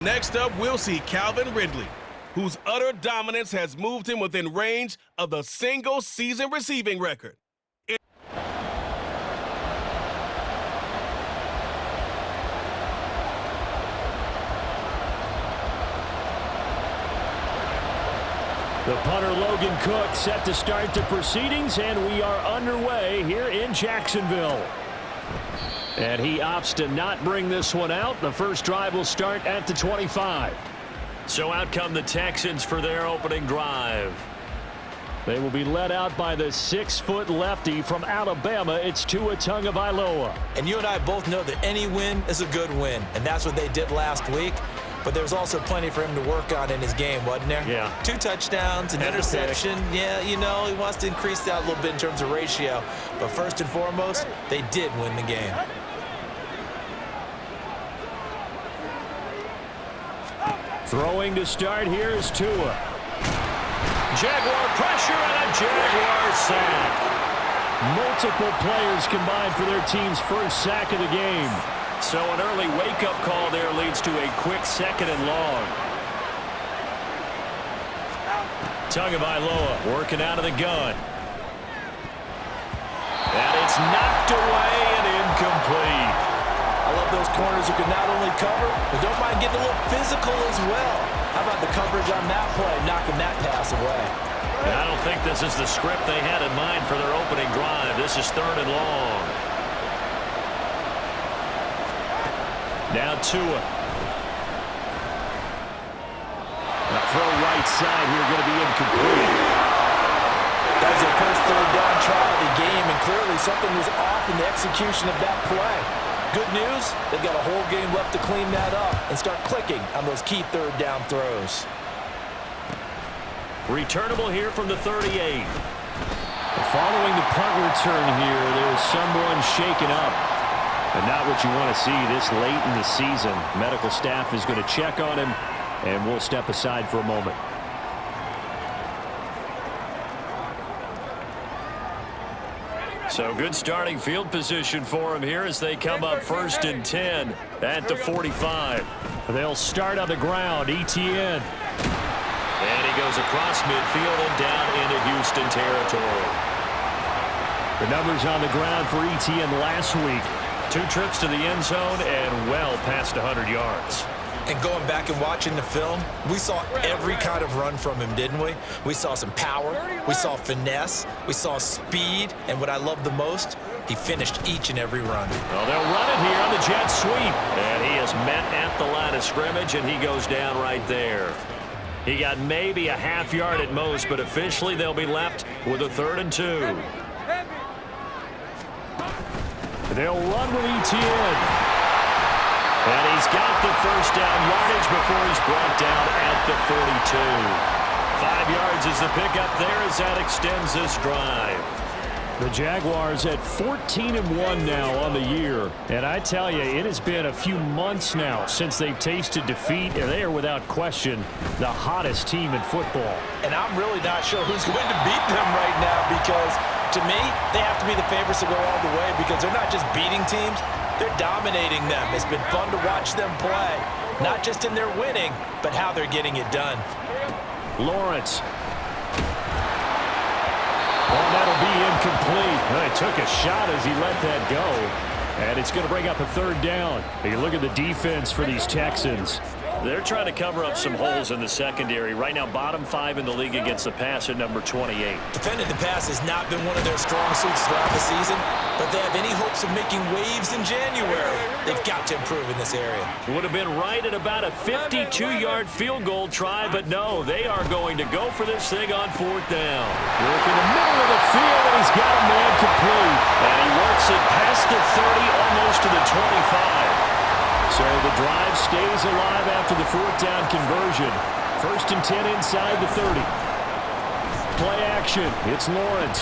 Next up, we'll see Calvin Ridley, whose utter dominance has moved him within range of the single-season receiving record. The punter Logan Cook set to start the proceedings, and we are underway here in Jacksonville. And he opts to not bring this one out. The first drive will start at the 25. So out come the Texans for their opening drive. They will be led out by the 6-foot lefty from Alabama. It's Tua Tagovailoa. And you and I both know that any win is a good win, and that's what they did last week. But there's also plenty for him to work on in his game, wasn't there? Yeah. 2 touchdowns, an interception. Yeah, you know, he wants to increase that a little bit in terms of ratio. But first and foremost, they did win the game. Throwing to start here is Tua. Jaguar pressure and a Jaguar sack. Multiple players combined for their team's first sack of the game. So an early wake-up call there leads to a quick 2nd and long. Tagovailoa working out of the gun. And it's knocked away and incomplete. I love those corners who can not only cover, but don't mind getting a little physical as well. How about the coverage on that play, knocking that pass away? And I don't think this is the script they had in mind for their opening drive. This is 3rd and long. Now Tua. The throw right side here going to be incomplete. That was their first 3rd down try of the game, and clearly something was off in the execution of that play. Good news, they've got a whole game left to clean that up and start clicking on those key 3rd down throws. Returnable here from the 38. Following the punt return here, there's someone shaken up. And not what you want to see this late in the season. Medical staff is going to check on him, and we'll step aside for a moment. So good starting field position for him here as they come up 1st and 10 at the 45. They'll start on the ground. ETN. And he goes across midfield and down into Houston territory. The numbers on the ground for ETN last week. 2 trips to the end zone and well past 100 yards. And going back and watching the film, we saw every kind of run from him, didn't we? We saw some power, we saw finesse, we saw speed, and what I love the most, he finished each and every run. Well, they'll run it here on the jet sweep. And he is met at the line of scrimmage, and he goes down right there. He got maybe a half yard at most, but officially they'll be left with a 3rd and 2. They'll run with ETN. And he's got the first down yardage before he's brought down at the 42. 5 yards is the pickup there as that extends this drive. The Jaguars at 14-1 now on the year. And I tell you, it has been a few months now since they've tasted defeat, and they are without question the hottest team in football. And I'm really not sure who's going to beat them right now because, to me, they have to be the favorites to go all the way because they're not just beating teams, they're dominating them. It's been fun to watch them play, not just in their winning, but how they're getting it done. Lawrence. Oh, that'll be incomplete. Well, he took a shot as he let that go. And it's going to bring up a 3rd down. You look at the defense for these Texans. They're trying to cover up some holes in the secondary. Right now, bottom 5 in the league against the pass at number 28. Defending the pass has not been one of their strong suits throughout the season, but they have any hopes of making waves in January. They've got to improve in this area. Would have been right at about a 52-yard field goal try, but no, they are going to go for this thing on 4th down. Work in the middle of the field, and he's got a man complete. And he works it past the 30, almost to the 25. So the drive stays alive after the 4th down conversion. 1st and 10 inside the 30. Play action. It's Lawrence.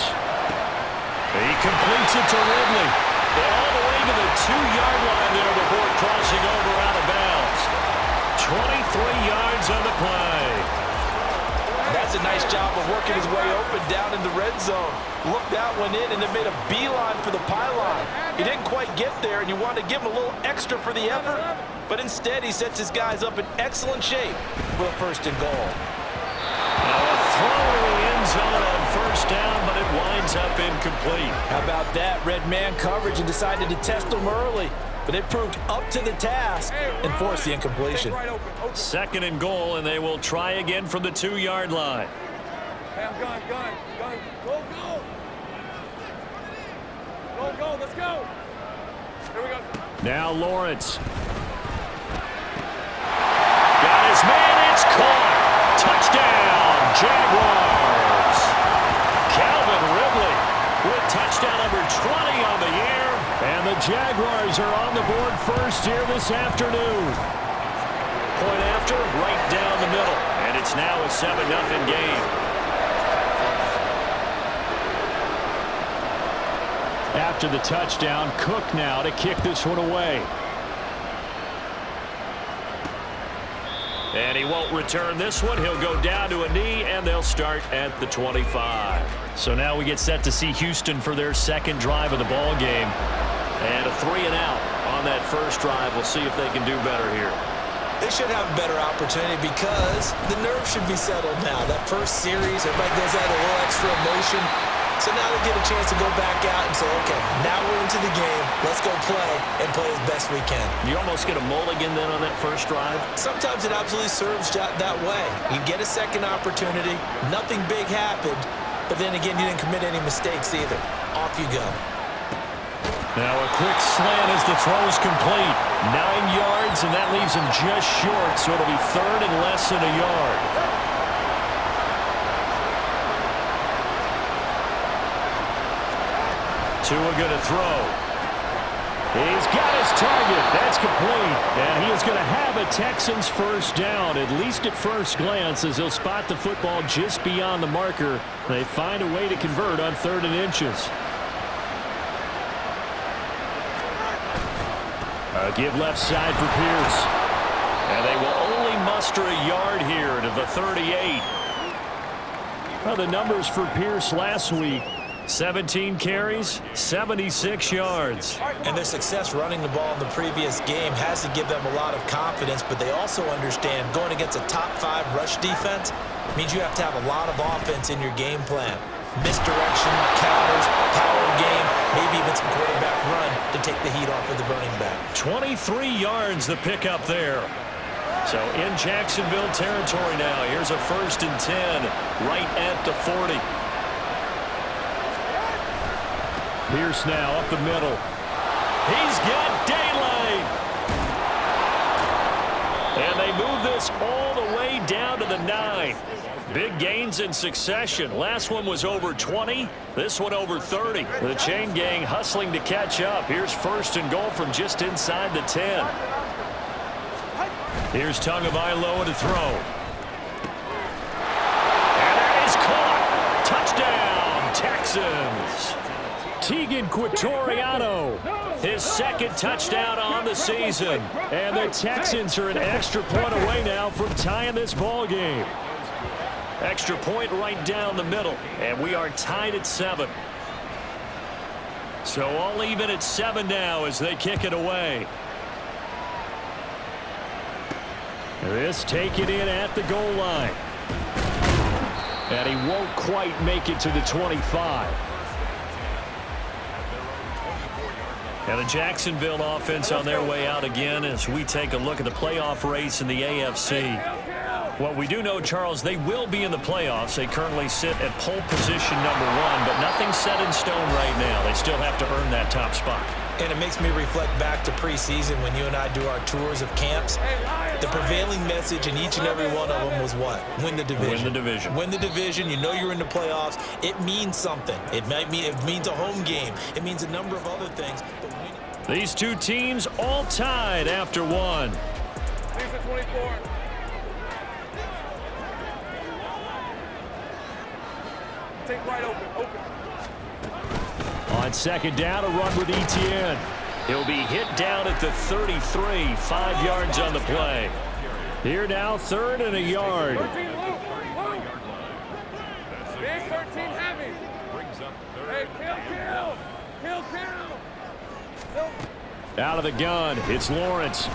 He completes it to Ridley. All the way to the 2-yard line there before crossing over out of bounds. 23 yards on the play. That's does a nice job of working his way open down in the red zone. Looked that one in and then made a beeline for the pylon. He didn't quite get there, and you wanted to give him a little extra for the effort, but instead he sets his guys up in excellent shape for a 1st and goal. Now a throw in the end zone on 1st down, but it winds up incomplete. How about that? Red man coverage and decided to test him early, but it proved up to the task and forced the incompletion. 2nd and goal, and they will try again from the 2-yard line. Gun. Go, let's go. Here we go. Now Lawrence. Got his man, it's caught. Touchdown, Jaguars. Calvin Ridley with touchdown number 20 on the year. And the Jaguars are on the board first here this afternoon. Point after, right down the middle. And it's now a 7-0 game. After the touchdown, Cook now to kick this one away. And he won't return this one. He'll go down to a knee, and they'll start at the 25. So now we get set to see Houston for their 2nd drive of the ball game. And a 3-and-out on that first drive. We'll see if they can do better here. They should have a better opportunity because the nerves should be settled now. That first series, everybody goes out a little extra emotion. So now they get a chance to go back out and say, okay, now we're into the game. Let's go play and play as best we can. You almost get a mulligan then on that first drive? Sometimes it absolutely serves that way. You get a 2nd opportunity. Nothing big happened. But then again, you didn't commit any mistakes either. Off you go. Now a quick slant as the throw's complete. 9 yards, and that leaves him just short, so it'll be 3rd and less than a yard. Tua going to throw. He's got his target. That's complete. And he is going to have a Texans 1st down, at least at first glance, as he'll spot the football just beyond the marker. They find a way to convert on 3rd and inches. A give left side for Pierce. And they will only muster a yard here to the 38. Well, the numbers for Pierce last week: 17 carries, 76 yards. And their success running the ball in the previous game has to give them a lot of confidence, but they also understand going against a top 5 rush defense means you have to have a lot of offense in your game plan. Misdirection, counters, power game, maybe even some quarterback run to take the heat off of the running back. 23 yards the pickup there. So in Jacksonville territory now. Here's a 1st and 10 right at the 40. Pierce now up the middle. He's got daylight. And they move this all the way down to the 9. Big gains in succession. Last one was over 20. This one over 30. The chain gang hustling to catch up. Here's 1st and goal from just inside the 10. Here's Tagovailoa to throw. And that is caught. Touchdown, Texans. Tegan Quitoriano, his 2nd touchdown on the season. And the Texans are an extra point away now from tying this ball game. Extra point right down the middle, and we are tied at 7. So all even at 7 now as they kick it away. This taken in at the goal line. And he won't quite make it to the 25. And the Jacksonville offense on their way out again as we take a look at the playoff race in the AFC. What we do know, Charles, they will be in the playoffs. They currently sit at pole position number 1, but nothing's set in stone right now. They still have to earn that top spot. And it makes me reflect back to preseason when you and I do our tours of camps. The prevailing message in each and every one of them was what? Win the division. Win the division. Win the division. You know you're in the playoffs. It means something. It means a home game. It means a number of other things. But these two teams all tied after 1. Season 24. Take right open. On 2nd down, a run with Etienne. He'll be hit down at the 33, 5 yards on the play. Here now, 3rd and a yard. Big 13 heavy. Hey, kill. Out of the gun, it's Lawrence.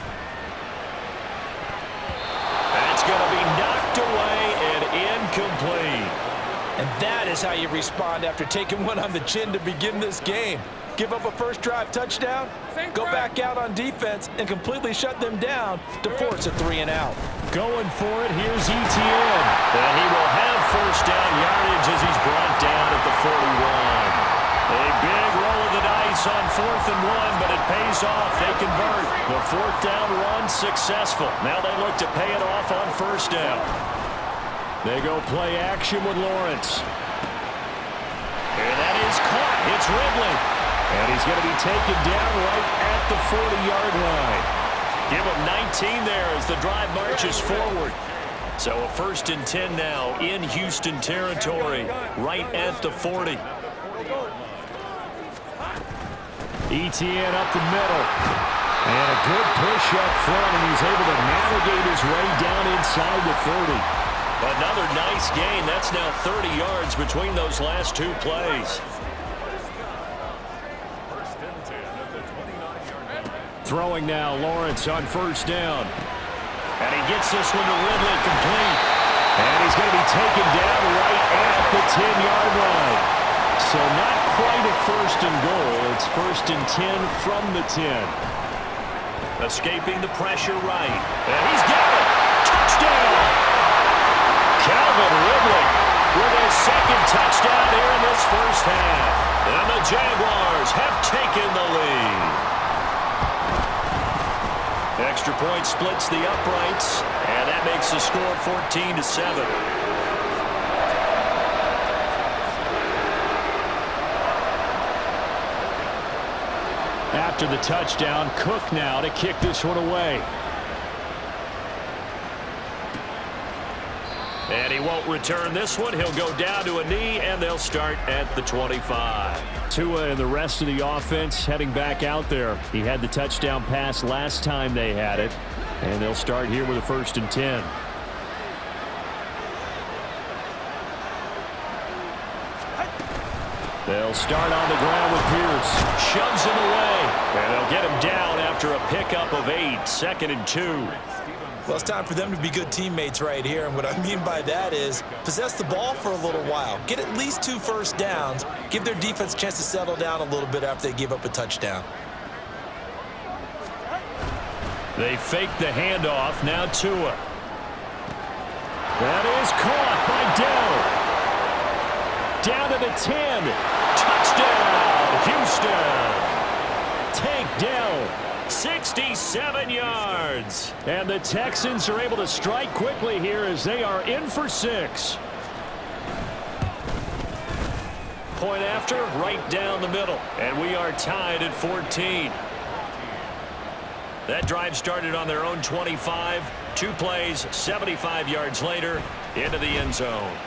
That's going to be knocked away and incomplete. And that is how you respond after taking one on the chin to begin this game. Give up a first drive touchdown, go back out on defense, and completely shut them down to force a 3-and-out. Going for it, here's Etienne. And he will have first down yardage as he's brought down at the 41. A big roll of the dice on 4th and 1, but it pays off. They convert. The 4th down run successful. Now they look to pay it off on first down. They go play action with Lawrence. And that is caught. It's Ridley. And he's going to be taken down right at the 40-yard line. Give him 19 there as the drive marches forward. So a 1st and 10 now in Houston territory, right at the 40. Etienne up the middle. And a good push up front, and he's able to navigate his way down inside the 30. Another nice gain. That's now 30 yards between those last two plays. Throwing now, Lawrence on first down. And he gets this one to Ridley complete. And he's going to be taken down right at the 10-yard line. So not quite a 1st and goal. It's 1st and 10 from the 10. Escaping the pressure right. And he's got it. Touchdown! Calvin Ridley with his 2nd touchdown here in this first half. And the Jaguars have taken the lead. Extra point splits the uprights, and that makes the score 14-7. After the touchdown, Cook now to kick this one away. And he won't return this one. He'll go down to a knee, and they'll start at the 25. Tua and the rest of the offense heading back out there. He had the touchdown pass last time they had it, and they'll start here with a 1st and 10. They'll start on the ground with Pierce. Shoves him away, and they'll get him down after a pickup of 8, 2nd and 2. Well, it's time for them to be good teammates right here, and what I mean by that is possess the ball for a little while. Get at least 2 first downs. Give their defense a chance to settle down a little bit after they give up a touchdown. They fake the handoff. Now Tua. That is caught by Dell. Down to the 10. Touchdown, Houston. Take Dell. 67 yards. And the Texans are able to strike quickly here as they are in for 6. Point after, right down the middle. And we are tied at 14. That drive started on their own 25. 2 plays, 75 yards later, into the end zone.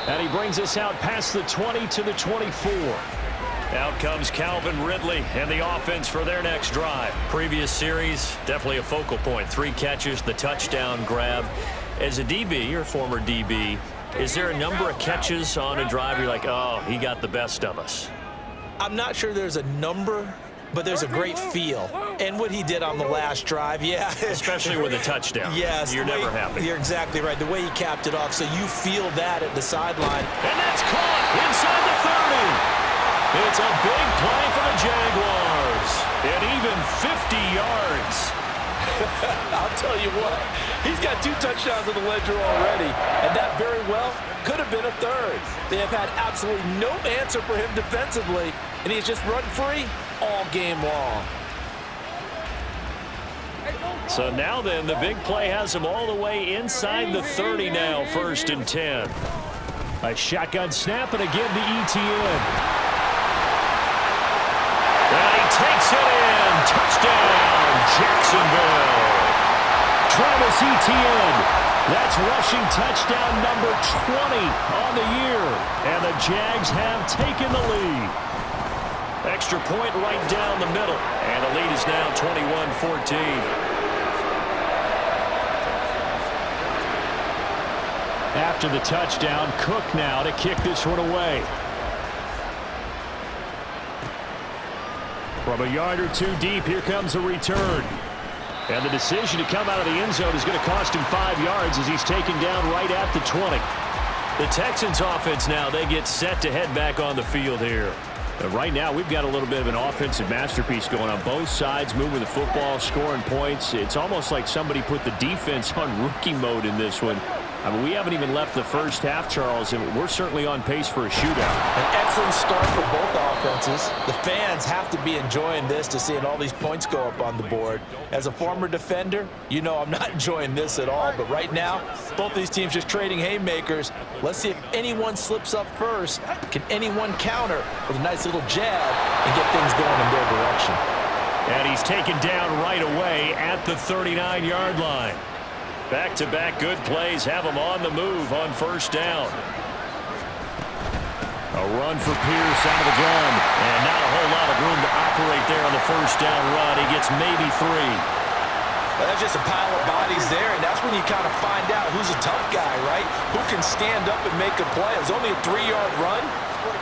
And he brings us out past the 20 to the 24. Out comes Calvin Ridley and the offense for their next drive. Previous series, definitely a focal point. 3 catches, the touchdown grab. As a DB, or former DB, is there a number of catches on a drive you're like, oh, he got the best of us? I'm not sure there's a number, but there's a great feel. And what he did on the last drive, yeah. Especially with a touchdown. Yes. You're never happy. You're exactly right. The way he capped it off, so you feel that at the sideline. And that's caught inside the 30. It's a big play for the Jaguars. And even 50 yards. I'll tell you what, he's got 2 touchdowns on the ledger already, and that very well could have been a 3rd. They have had absolutely no answer for him defensively, and he's just run free all game long. So now then, the big play has him all the way inside the 30 now, 1st and 10. A shotgun snap, and again to Etienne. And he takes it in. Touchdown, Jacksonville. Travis Etienne. That's rushing touchdown number 20 on the year. And the Jags have taken the lead. Extra point right down the middle. And the lead is now 21-14. After the touchdown, Cook now to kick this one away. From a yard or two deep, here comes a return. And the decision to come out of the end zone is going to cost him 5 yards as he's taken down right at the 20. The Texans offense now, they get set to head back on the field here. And right now, we've got a little bit of an offensive masterpiece going on both sides, moving the football, scoring points. It's almost like somebody put the defense on rookie mode in this one. I mean, we haven't even left the first half, Charles, and we're certainly on pace for a shootout. An excellent start for both offenses. The fans have to be enjoying this to seeing all these points go up on the board. As a former defender, you know I'm not enjoying this at all, but right now, both these teams just trading haymakers. Let's see if anyone slips up first. Can anyone counter with a nice little jab and get things going in their direction? And he's taken down right away at the 39-yard line. Back-to-back good plays have him on the move on first down. A run for Pierce out of the gun. And not a whole lot of room to operate there on the first down run. He gets maybe 3. Well, that's just a pile of bodies there, and that's when you kind of find out who's a tough guy, right? Who can stand up and make a play. It was only a 3-yard run,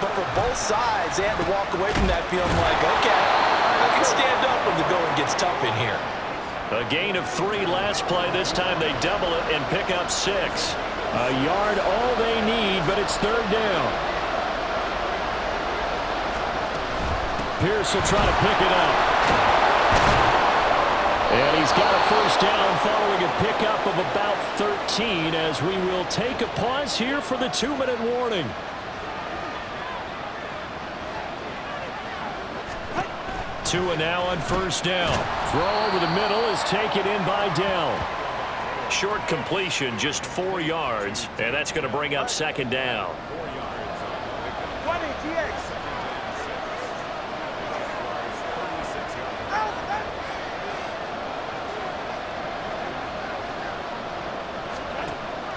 but for both sides, they had to walk away from that feeling like, okay, I can stand up when the going gets tough in here. A gain of 3 last play. This time they double it and pick up 6. A yard all they need, but it's third down. Pierce will try to pick it up. And he's got a first down following a pickup of about 13 as we will take a pause here for the 2-minute warning. Tua now on first down. Throw over the middle is taken in by Dell. Short completion, just 4 yards, and that's going to bring up second down. 20, TX.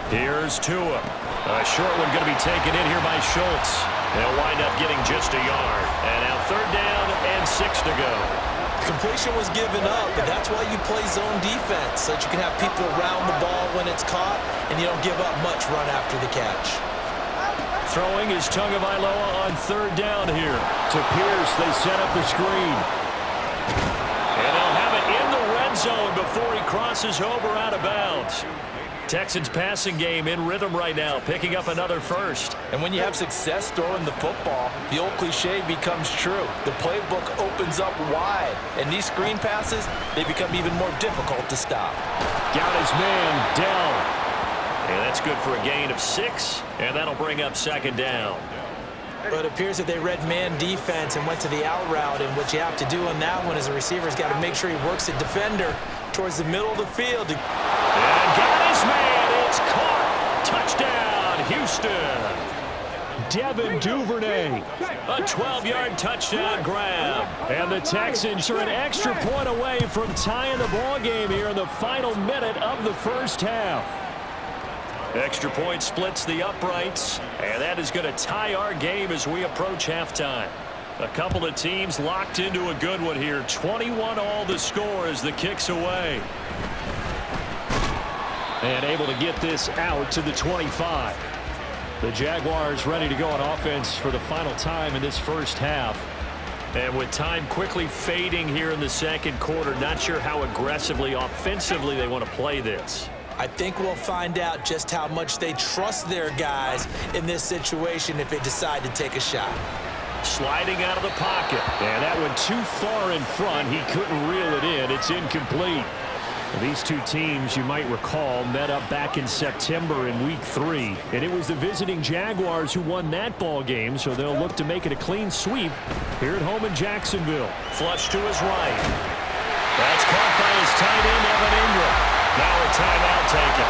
Here's Tua. A short one going to be taken in here by Schultz. They'll wind up getting just a yard. And now third down and 6 to go. Completion was given up, but that's why you play zone defense, so that you can have people around the ball when it's caught, and you don't give up much run after the catch. Throwing is Tagovailoa on third down here. To Pierce, they set up the screen. And they'll have it in the red zone before he crosses over out of bounds. Texans passing game in rhythm right now, picking up another first. And when you have success throwing the football, the old cliche becomes true. The playbook opens up wide, and these screen passes, they become even more difficult to stop. Got his man down. And that's good for a gain of 6, and that'll bring up second down. But it appears that they read man defense and went to the out route, and what you have to do on that one is the receiver's got to make sure he works the defender towards the middle of the field. And got his man. It's caught. Touchdown, Houston. Devin Duvernay. A 12-yard touchdown grab. And the Texans are an extra point away from tying the ball game here in the final minute of the first half. Extra point splits the uprights, and that is going to tie our game as we approach halftime. A couple of teams locked into a good one here. 21-all the score as the kick's away. And able to get this out to the 25. The Jaguars ready to go on offense for the final time in this first half. And with time quickly fading here in the second quarter, not sure how aggressively, offensively they want to play this. I think we'll find out just how much they trust their guys in this situation if they decide to take a shot. Sliding out of the pocket. And that one too far in front. He couldn't reel it in. It's incomplete. These two teams, you might recall, met up back in September in Week 3. And it was the visiting Jaguars who won that ball game, so they'll look to make it a clean sweep here at home in Jacksonville. Flush to his right. That's caught by his tight end, Evan Ingram. Now a timeout taken.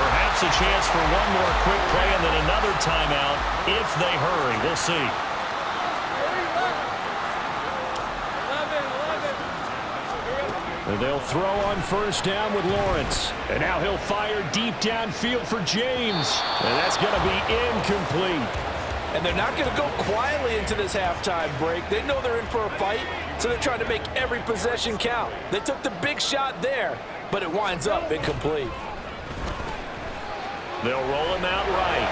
Perhaps a chance for one more quick play and then another timeout if they hurry. We'll see. 11. They'll throw on first down with Lawrence. And now he'll fire deep downfield for James. And that's going to be incomplete. And they're not going to go quietly into this halftime break. They know they're in for a fight, so they're trying to make every possession count. They took the big shot there, but it winds up incomplete. They'll roll him out right.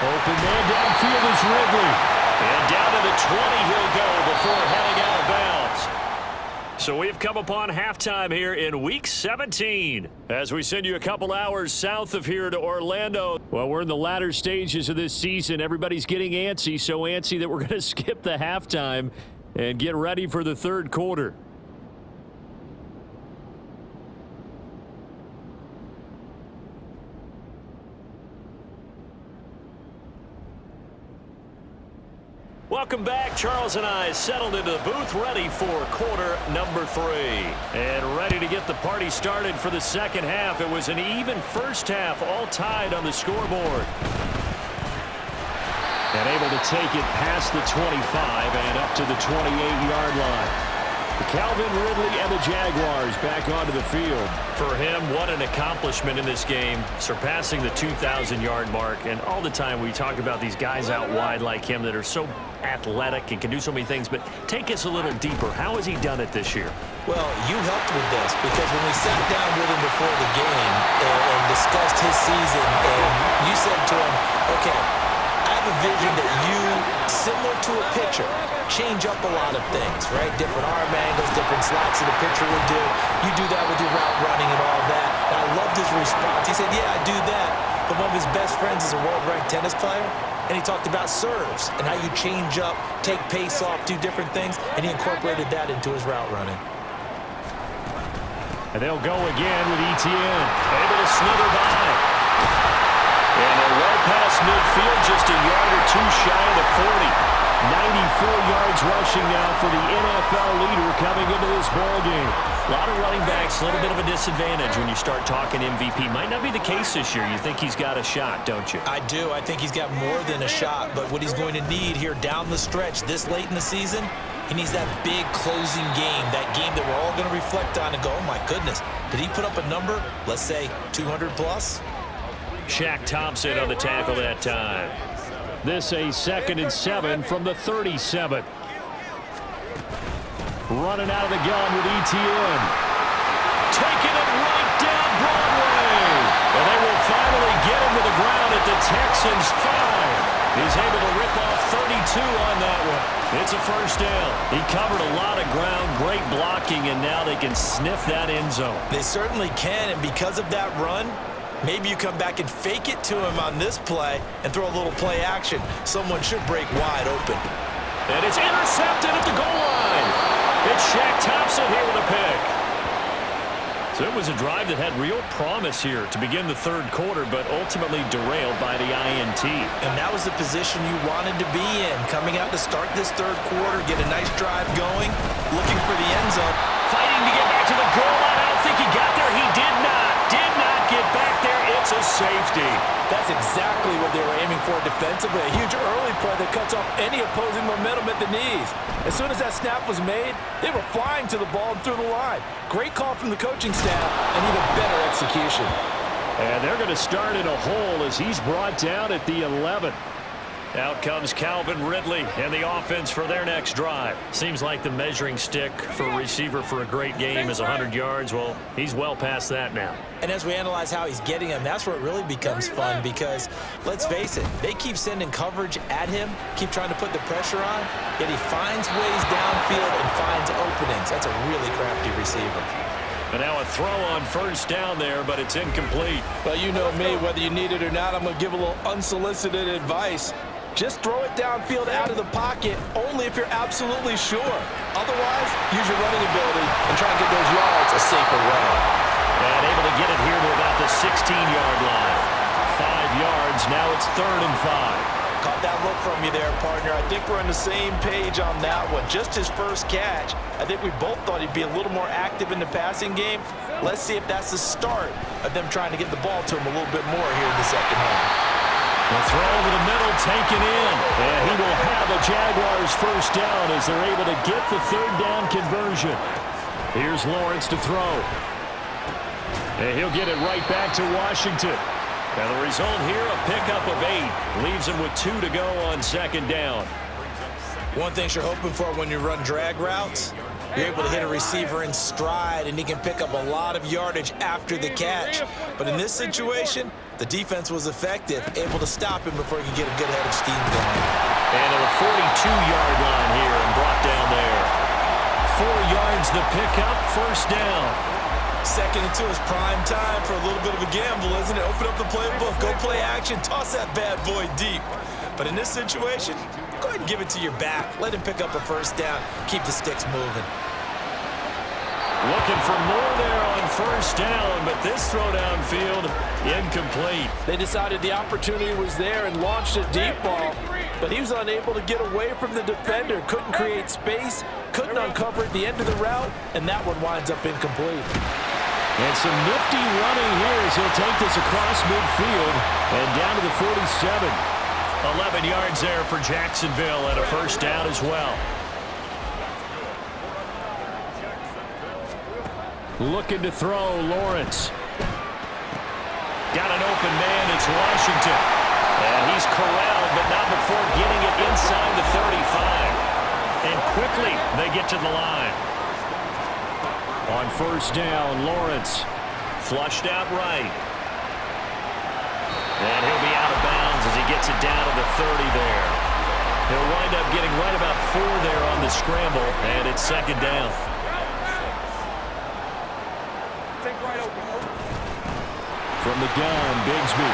Open man downfield is Ridley. And down to the 20 he'll go before heading out of bounds. So we've come upon halftime here in Week 17 as we send you a couple hours south of here to Orlando. Well, we're in the latter stages of this season. Everybody's getting antsy, so antsy that we're going to skip the halftime and get ready for the third quarter. Welcome back. Charles and I settled into the booth ready for quarter number 3. And ready to get the party started for the second half. It was an even first half, all tied on the scoreboard. And able to take it past the 25 and up to the 28-yard line. Calvin Ridley and the Jaguars back onto the field. For him, what an accomplishment in this game, surpassing the 2,000-yard mark. And all the time we talk about these guys out wide like him that are so athletic and can do so many things. But take us a little deeper. How has he done it this year? Well, you helped with this because when we sat down with him before the game and discussed his season, and you said to him, okay, I have a vision that you, similar to a pitcher, change up a lot of things, right? Different arm angles, different slots that a pitcher would do. You do that with your route running and all that. And I loved his response. He said, yeah, I do that. But one of his best friends is a world-ranked tennis player. And he talked about serves and how you change up, take pace off, do different things. And he incorporated that into his route running. And they'll go again with Etienne. Able to slither by. And they're well past midfield, just a yard or two shy of the 40. 94 yards rushing now for the NFL leader coming into this ballgame. A lot of running backs, a little bit of a disadvantage when you start talking MVP. Might not be the case this year. You think he's got a shot, don't you? I do. I think he's got more than a shot. But what he's going to need here down the stretch this late in the season, he needs that big closing game, that game that we're all going to reflect on and go, oh, my goodness, did he put up a number, let's say 200 plus? Shaq Thompson on the tackle that time. This a 2nd and 7 from the 37. Running out of the gun with Etienne. Taking it right down Broadway. And they will finally get him to the ground at the Texans 5. He's able to rip off 32 on that one. It's a first down. He covered a lot of ground, great blocking, and now they can sniff that end zone. They certainly can, and because of that run, maybe you come back and fake it to him on this play and throw a little play action. Someone should break wide open. And it's intercepted at the goal line. It's Shaq Thompson here with a pick. So it was a drive that had real promise here to begin the third quarter, but ultimately derailed by the INT. And that was the position you wanted to be in, coming out to start this third quarter, get a nice drive going, looking for the end zone. Fighting to get back to the goal line. I don't think he got there. He did not get back there. It's a safety. That's exactly what they were aiming for defensively. A huge early play that cuts off any opposing momentum at the knees. As soon as that snap was made, they were flying to the ball and through the line. Great call from the coaching staff and even better execution. And they're going to start in a hole as he's brought down at the 11. Out comes Calvin Ridley and the offense for their next drive. Seems like the measuring stick for a receiver for a great game is 100 yards. Well, he's well past that now. And as we analyze how he's getting them, that's where it really becomes fun because, let's face it, they keep sending coverage at him, keep trying to put the pressure on, yet he finds ways downfield and finds openings. That's a really crafty receiver. And now a throw on first down there, but it's incomplete. Well, you know me, whether you need it or not, I'm going to give a little unsolicited advice. Just throw it downfield out of the pocket only if you're absolutely sure. Otherwise, use your running ability and try and get those yards a safer way. And able to get it here to about the 16-yard line. 5 yards, now it's 3rd and 5. Caught that look from you there, partner. I think we're on the same page on that one. Just his first catch. I think we both thought he'd be a little more active in the passing game. Let's see if that's the start of them trying to get the ball to him a little bit more here in the second half. The throw over the middle taken in. And he will have a Jaguars first down as they're able to get the 3rd down conversion. Here's Lawrence to throw. And he'll get it right back to Washington. And the result here, a pickup of 8. Leaves him with 2 to go on 2nd down. One thing you're hoping for when you run drag routes, You're able to hit a receiver in stride, and he can pick up a lot of yardage after the catch. But in this situation, the defense was effective, able to stop him before he could get a good head of steam going. And at the 42-yard line here and brought down there. 4 yards the pickup, first down. 2nd and 2 is prime time for a little bit of a gamble, isn't it? Open up the playbook, go play action, toss that bad boy deep. But in this situation, go ahead and give it to your back. Let him pick up a first down. Keep the sticks moving. Looking for more there on first down, but this throw downfield, incomplete. They decided the opportunity was there and launched a deep ball, but he was unable to get away from the defender. Couldn't create space, couldn't uncover at the end of the route, and that one winds up incomplete. And some nifty running here as he'll take this across midfield and down to the 47. 11 yards there for Jacksonville and a first down as well. Looking to throw, Lawrence. Got an open man, it's Washington. And he's corralled, but not before getting it inside the 35. And quickly, they get to the line. On first down, Lawrence. Flushed out right. And he'll be out of bounds as he gets it down to the 30 there. He'll wind up getting right about 4 there on the scramble, and it's second down. From the gun, Bigsby.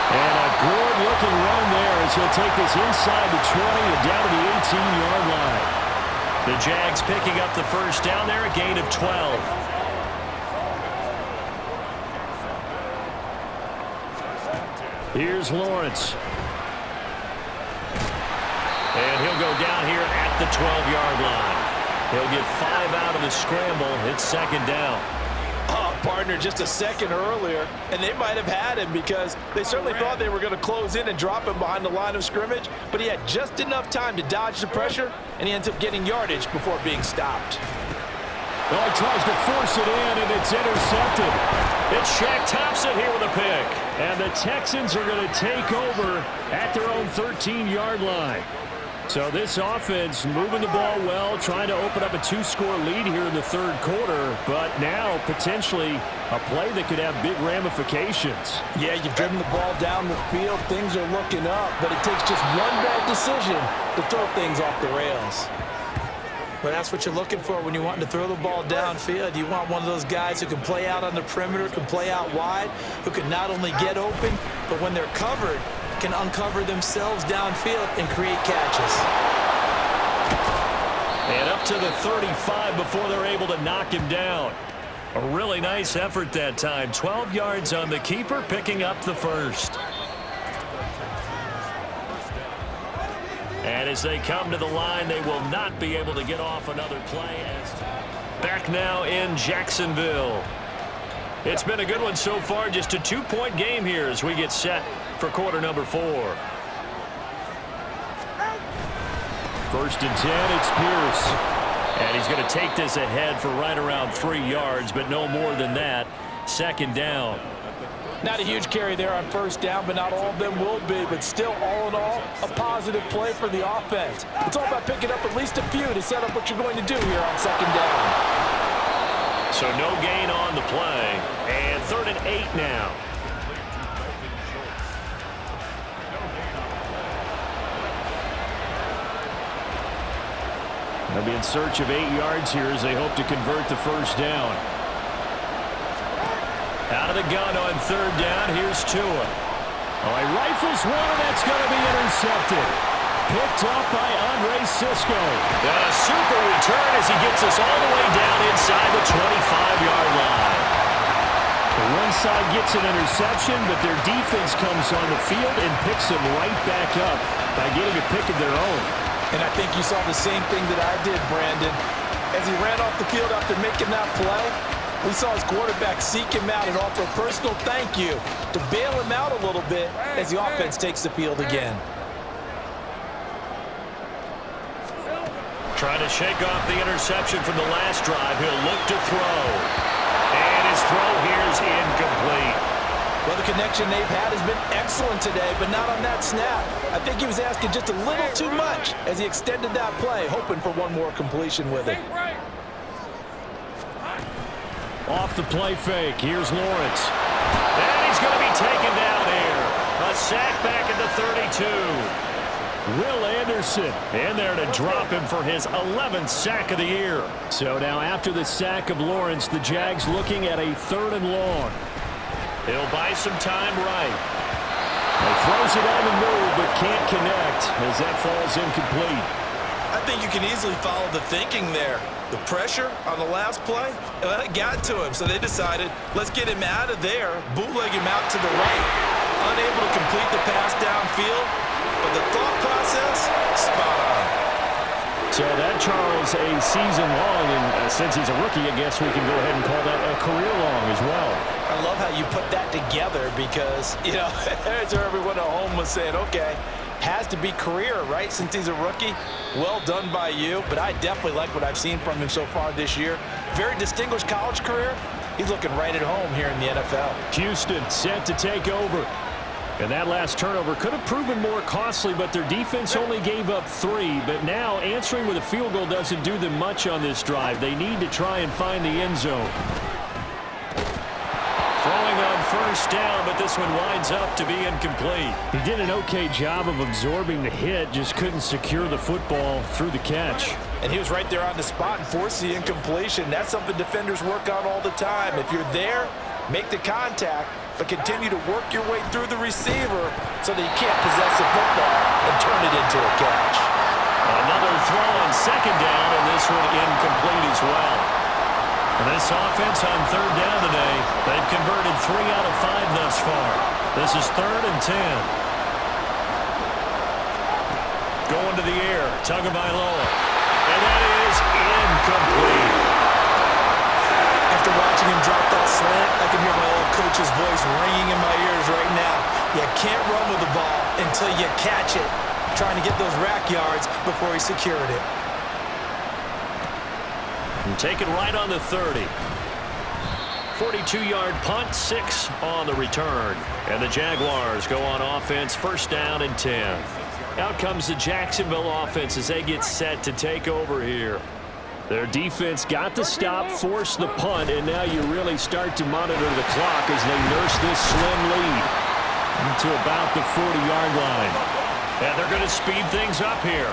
And a good-looking run there as he'll take this inside the 20 and down to the 18-yard line. The Jags picking up the first down there, a gain of 12. Here's Lawrence. And he'll go down here at the 12-yard line. He'll get 5 out of the scramble. It's second down. Partner just a second earlier, and they might have had him because they certainly thought they were going to close in and drop him behind the line of scrimmage, but he had just enough time to dodge the pressure, and he ends up getting yardage before being stopped. Well, he tries to force it in, and it's intercepted. It's Shaq Thompson here with a pick. And the Texans are going to take over at their own 13-yard line. So this offense moving the ball well, trying to open up a 2-score lead here in the third quarter, but now potentially a play that could have big ramifications. Yeah, you've driven the ball down the field. Things are looking up, but it takes just one bad decision to throw things off the rails. But that's what you're looking for when you want to throw the ball downfield. You want one of those guys who can play out on the perimeter, can play out wide, who can not only get open, but when they're covered, can uncover themselves downfield and create catches. And up to the 35 before they're able to knock him down. A really nice effort that time. 12 yards on the keeper, picking up the first. And as they come to the line, they will not be able to get off another play. Back now in Jacksonville. It's been a good one so far. Just a 2-point game here as we get set for quarter number 4. First and 10, it's Pierce. And he's going to take this ahead for right around 3 yards, but no more than that. Second down. Not a huge carry there on first down, but not all of them will be. But still, all in all, a positive play for the offense. It's all about picking up at least a few to set up what you're going to do here on second down. So no gain on the play. And 3rd and 8 now. They'll be in search of 8 yards here as they hope to convert the first down. Out of the gun on 3rd down. Here's Tua. Oh, he rifles one, and that's going to be intercepted. Picked up by Andre Sisco. A super return as he gets us all the way down inside the 25-yard line. One side gets an interception, but their defense comes on the field and picks them right back up by getting a pick of their own. And I think you saw the same thing that I did, Brandon. As he ran off the field after making that play, we saw his quarterback seek him out and offer a personal thank you to bail him out a little bit as the offense takes the field again. Trying to shake off the interception from the last drive. He'll look to throw. And his throw here is incomplete. Well, the connection they've had has been excellent today, but not on that snap. I think he was asking just a little too much as he extended that play, hoping for one more completion with it. the play fake. Here's Lawrence. And he's going to be taken down here. A sack back at the 32. Will Anderson in there to drop him for his 11th sack of the year. So now after the sack of Lawrence, the Jags looking at a 3rd and long. He'll buy some time right. He throws it on the move but can't connect as that falls incomplete. I think you can easily follow the thinking there. The pressure on the last play, it got to him, so they decided, let's get him out of there, bootleg him out to the right. Unable to complete the pass downfield, but the thought process, spot on. So that, Charles, a season long, and since he's a rookie, I guess we can go ahead and call that a career long as well. I love how you put that together because, you know, as everyone at home was saying, okay, has to be career, right, since he's a rookie. Well done by you, but I definitely like what I've seen from him so far this year. Very distinguished college career. He's looking right at home here in the NFL. Houston set to take over. And that last turnover could have proven more costly, but their defense only gave up 3. But now answering with a field goal doesn't do them much on this drive. They need to try and find the end zone. Throwing on first down, but this one winds up to be incomplete. He did an okay job of absorbing the hit, just couldn't secure the football through the catch. And he was right there on the spot and forced the incompletion. That's something defenders work on all the time. If you're there, make the contact, but continue to work your way through the receiver so that you can't possess the football and turn it into a catch. Another throw on second down, and this one incomplete as well. And this offense on 3rd down today, they've converted 3 out of 5 thus far. This is 3rd and 10. Going to the air, Tagovailoa. And that is incomplete. After watching him drop that slant, I can hear my old coach's voice ringing in my ears right now. You can't run with the ball until you catch it. Trying to get those rack yards before he secured it. And taken right on the 30. 42-yard punt, 6 on the return. And the Jaguars go on offense, 1st down and 10. Out comes the Jacksonville offense as they get set to take over here. Their defense got the stop, forced the punt, and now you really start to monitor the clock as they nurse this slim lead to about the 40-yard line. And they're going to speed things up here.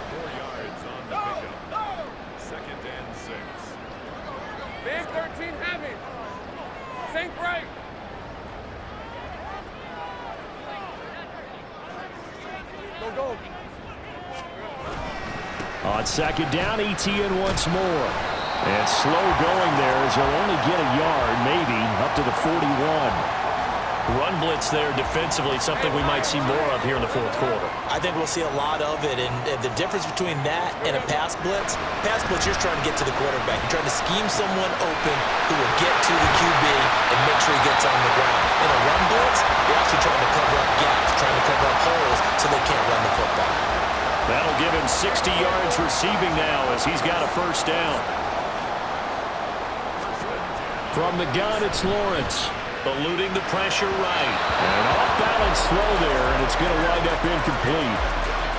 4 yards on the pickup. 2nd and 6. Big 13 heavy. Sink right. Go. On 2nd down, ETN once more. And slow going there as they'll only get a yard, maybe, up to the 41. Run blitz there defensively, something we might see more of here in the 4th quarter. I think we'll see a lot of it, and the difference between that and a pass blitz, you're just trying to get to the quarterback. You're trying to scheme someone open who will get to the QB and make sure he gets on the ground. In a run blitz, you're actually trying to cover up gaps, trying to cover up holes so they can't run the football. That'll give him 60 yards receiving now as he's got a 1st down. From the gun, it's Lawrence. Eluding the pressure right. And off balance throw there, and it's going to wind up incomplete.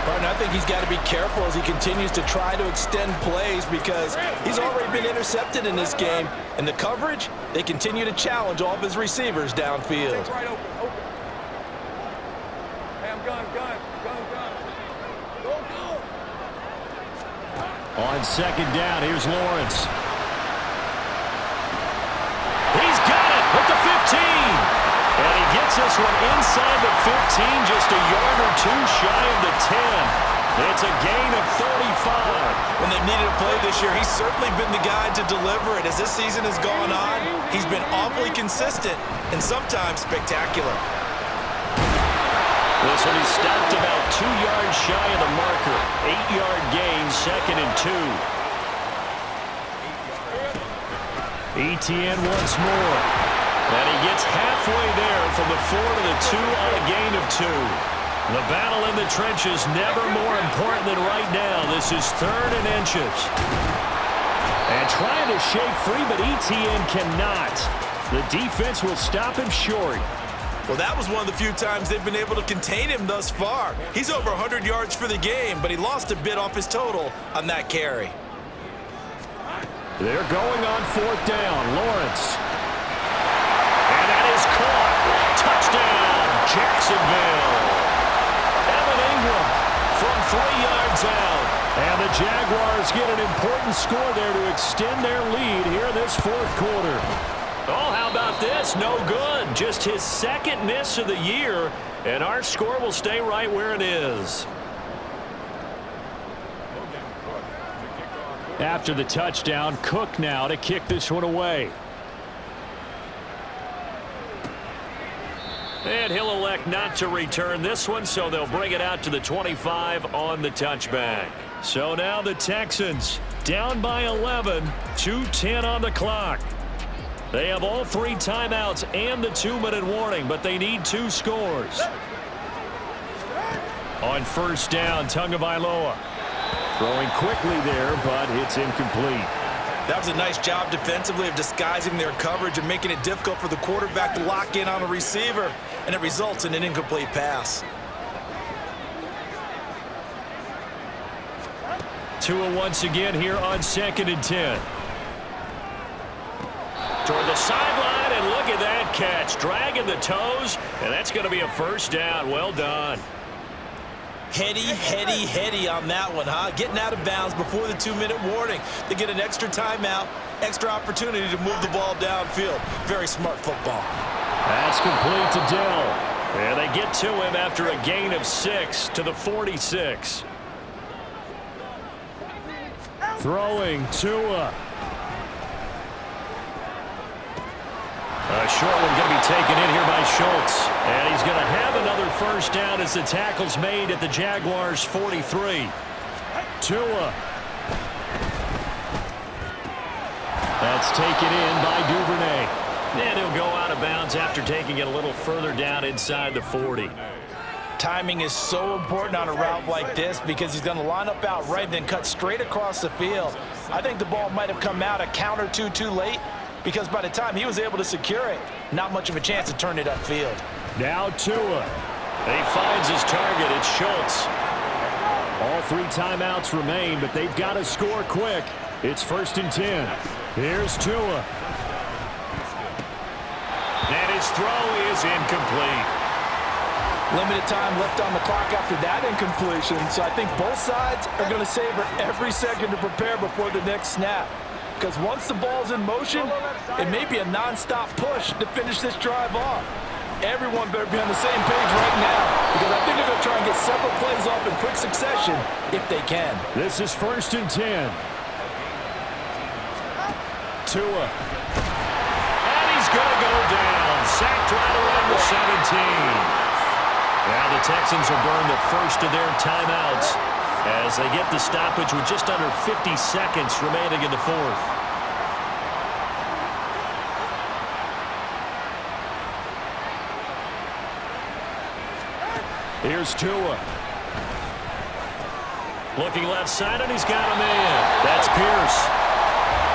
But I think he's got to be careful as he continues to try to extend plays because he's already been intercepted in this game. And the coverage, they continue to challenge all of his receivers downfield. Right open. Hey, I'm gun. Go. On 2nd down, here's Lawrence. He's got it at the 15. And he gets this one inside the 15, just a yard or 2 shy of the 10. It's a gain of 35. When they've needed a play this year, he's certainly been the guy to deliver it. As this season has gone on, he's been awfully consistent and sometimes spectacular. This one he stopped about 2 yards shy of the marker. 8-yard gain, 2nd and 2. ETN once more. And he gets halfway there from the 4 to the 2 on a gain of 2. The battle in the trenches never more important than right now. This is 3rd and inches. And trying to shake free, but ETN cannot. The defense will stop him short. Well, that was one of the few times they've been able to contain him thus far. He's over 100 yards for the game, but he lost a bit off his total on that carry. They're going on 4th down. Lawrence. And that is caught. Touchdown, Jacksonville. Evan Ingram from 3 yards out. And the Jaguars get an important score there to extend their lead here in this 4th quarter. Oh, how about this? No good. Just his 2nd miss of the year, and our score will stay right where it is. After the touchdown, Cook now to kick this one away. And he'll elect not to return this one, so they'll bring it out to the 25 on the touchback. So now the Texans down by 11, 2:10 on the clock. They have all 3 timeouts and the 2-minute warning, but they need 2 scores. On 1st down, Tagovailoa. Throwing quickly there, but it's incomplete. That was a nice job defensively of disguising their coverage and making it difficult for the quarterback to lock in on a receiver, and it results in an incomplete pass. Tua once again here on 2nd and 10. Toward the sideline, and look at that catch. Dragging the toes, and that's going to be a 1st down. Well done. Heady on that one, huh? Getting out of bounds before the 2-minute warning. They get an extra timeout, extra opportunity to move the ball downfield. Very smart football. That's complete to Dell. And they get to him after a gain of 6 to the 46. Throwing Tua. A short one going to be taken in here by Schultz. And he's going to have another 1st down as the tackle's made at the Jaguars' 43. Tua. That's taken in by Duvernay. And he'll go out of bounds after taking it a little further down inside the 40. Timing is so important on a route like this because he's going to line up out right and then cut straight across the field. I think the ball might have come out a count or two too late, because by the time he was able to secure it, not much of a chance to turn it upfield. Now Tua. He finds his target. It's Schultz. All 3 timeouts remain, but they've got to score quick. It's 1st and 10. Here's Tua. And his throw is incomplete. Limited time left on the clock after that incompletion, so I think both sides are going to savor every second to prepare before the next snap. Because once the ball's in motion, it may be a non-stop push to finish this drive off. Everyone better be on the same page right now, because I think they're going to try and get several plays off in quick succession if they can. This is 1st and 10. Tua. And he's going to go down. Sacked right around the 17. Now the Texans will burn the 1st of their timeouts as they get the stoppage with just under 50 seconds remaining in the 4th. Here's Tua. Looking left side, and he's got a man. That's Pierce.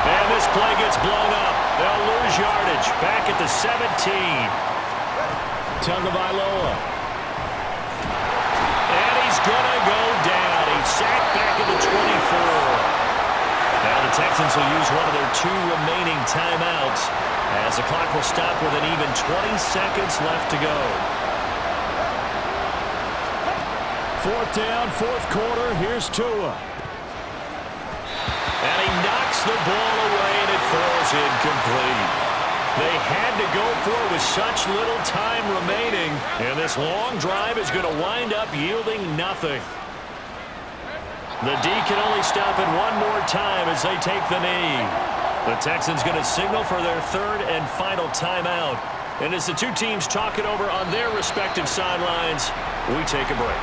And this play gets blown up. They'll lose yardage. Back at the 17. Tagovailoa. And he's going to go down. He's sacked back at the 24. Now the Texans will use one of their 2 remaining timeouts as the clock will stop with an even 20 seconds left to go. 4th down, 4th quarter. Here's Tua. And he knocks the ball away, and it falls incomplete. They had to go for it with such little time remaining, and this long drive is going to wind up yielding nothing. The D can only stop it one more time as they take the knee. The Texans going to signal for their 3rd and final timeout. And as the 2 teams talk it over on their respective sidelines, we take a break.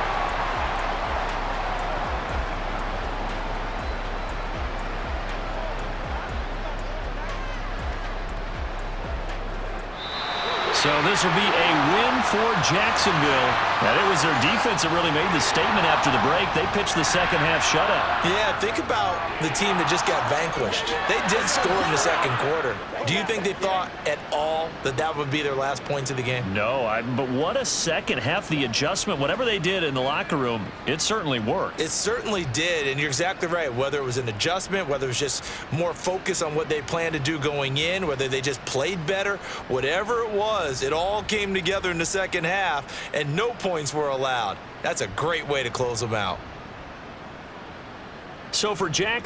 So this will be a win for Jacksonville. And it was their defense that really made the statement after the break. They pitched the second half shutout. Yeah, think about the team that just got vanquished. They did score in the second quarter. Do you think they thought at all that that would be their last points of the game? No, but what a second half. The adjustment, whatever they did in the locker room, it certainly worked. It certainly did, and you're exactly right. Whether it was an adjustment, whether it was just more focus on what they planned to do going in, whether they just played better, whatever it was, it all came together in the second half, and no points were allowed. That's a great way to close them out. So for Jackson,